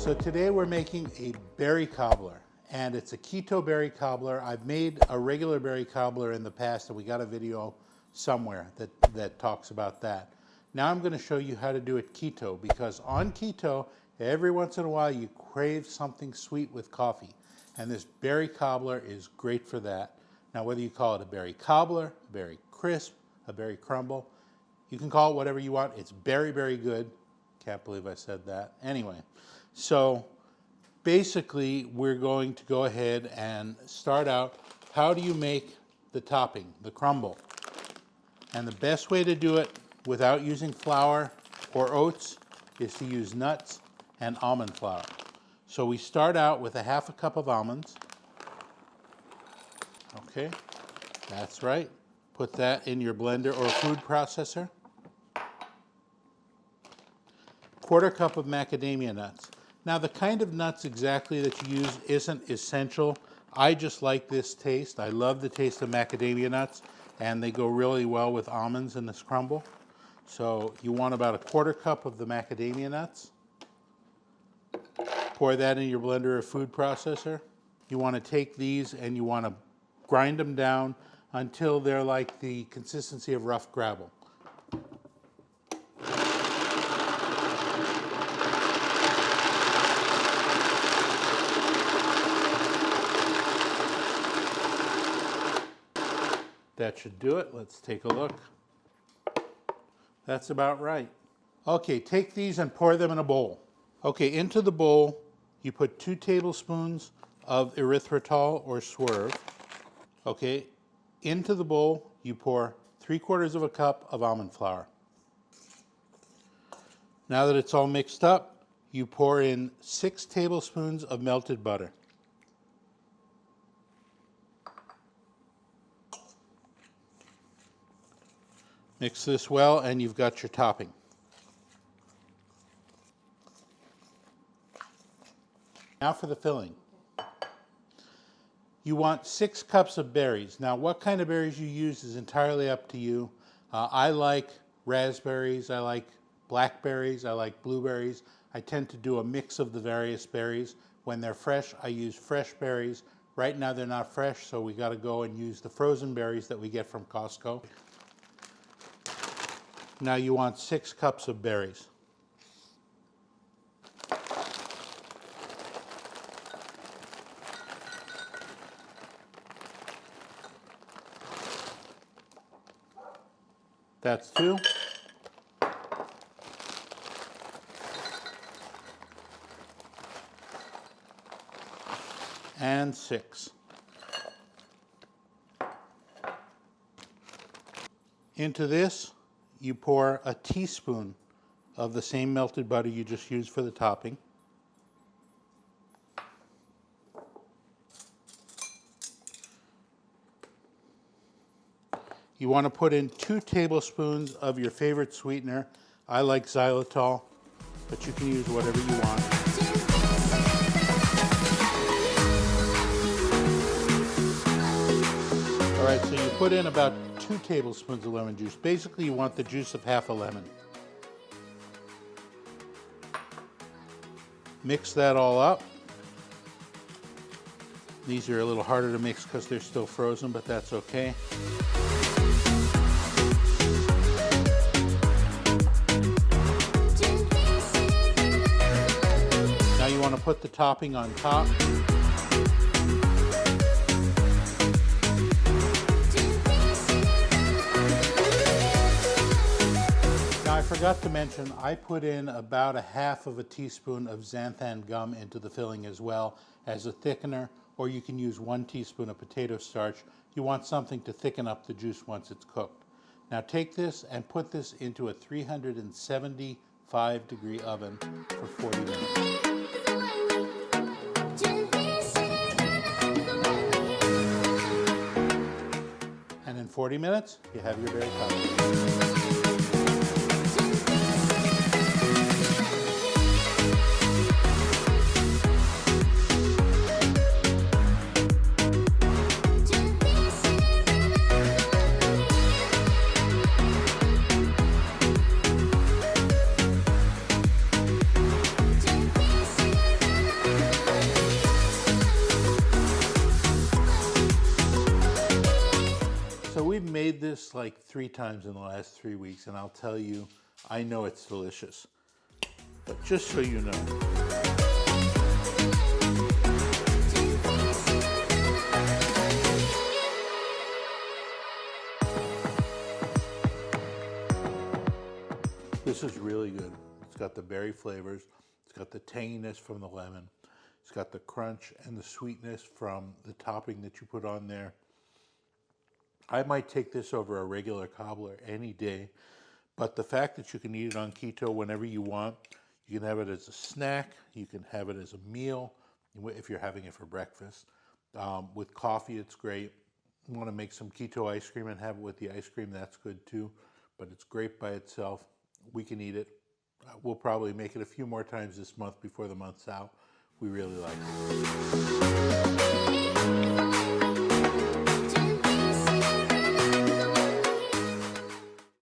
So today we're making a berry cobbler, and it's a keto berry cobbler. I've made a regular berry cobbler in the past, and we got a video somewhere that talks about that. Now I'm going to show you how to do it keto, because on keto, every once in a while you crave something sweet with coffee, and this berry cobbler is great for that. Now whether you call it a berry cobbler, a berry crisp, a berry crumble, you can call it whatever you want. It's very, very good. Can't believe I said that. Anyway, so basically we're going to go ahead and start out. How do you make the topping, the crumble? And the best way to do it without using flour or oats is to use nuts and almond flour. So we start out with a half a cup of almonds. Okay, that's right. Put that in your blender or food processor. Quarter cup of macadamia nuts. Now the kind of nuts exactly that you use isn't essential. I just like this taste. I love the taste of macadamia nuts, and they go really well with almonds in this crumble. So you want about a quarter cup of the macadamia nuts. Pour that in your blender or food processor. You want to take these and you want to grind them down until they're like the consistency of rough gravel. That should do it. Let's take a look. That's about right. Okay, take these and pour them in a bowl. Okay, into the bowl, you put 2 tablespoons of erythritol or swerve. Okay, into the bowl, you pour 3/4 of a cup of almond flour. Now that it's all mixed up, you pour in 6 tablespoons of melted butter. Mix this well and you've got your topping. Now for the filling. You want 6 cups of berries. Now what kind of berries you use is entirely up to you. I like raspberries, I like blackberries, I like blueberries. I tend to do a mix of the various berries. When they're fresh, I use fresh berries. Right now they're not fresh, so we got to go and use the frozen berries that we get from Costco. Now you want 6 cups of berries. That's 2. And 6. Into this, you pour a teaspoon of the same melted butter you just used for the topping. You want to put in 2 tablespoons of your favorite sweetener. I like xylitol, but you can use whatever you want. All right, so you put in about 2 tablespoons of lemon juice. Basically, you want the juice of half a lemon. Mix that all up. These are a little harder to mix because they're still frozen, but that's okay. Now you want to put the topping on top. I forgot to mention, I put in about 1/2 teaspoon of xanthan gum into the filling as well as a thickener, or you can use 1 teaspoon of potato starch. You want something to thicken up the juice once it's cooked. Now take this and put this into a 375-degree oven for 40 minutes. And in 40 minutes, you have your berry cobbler. this like 3 times in the last 3 weeks, and I'll tell you, I know it's delicious. But just so you know. This is really good. It's got the berry flavors. It's got the tanginess from the lemon. It's got the crunch and the sweetness from the topping that you put on there. I might take this over a regular cobbler any day, but the fact that you can eat it on keto whenever you want, you can have it as a snack, you can have it as a meal, if you're having it for breakfast. With coffee, it's great. You want to make some keto ice cream and have it with the ice cream, that's good too, but it's great by itself. We can eat it. We'll probably make it a few more times this month before the month's out. We really like it.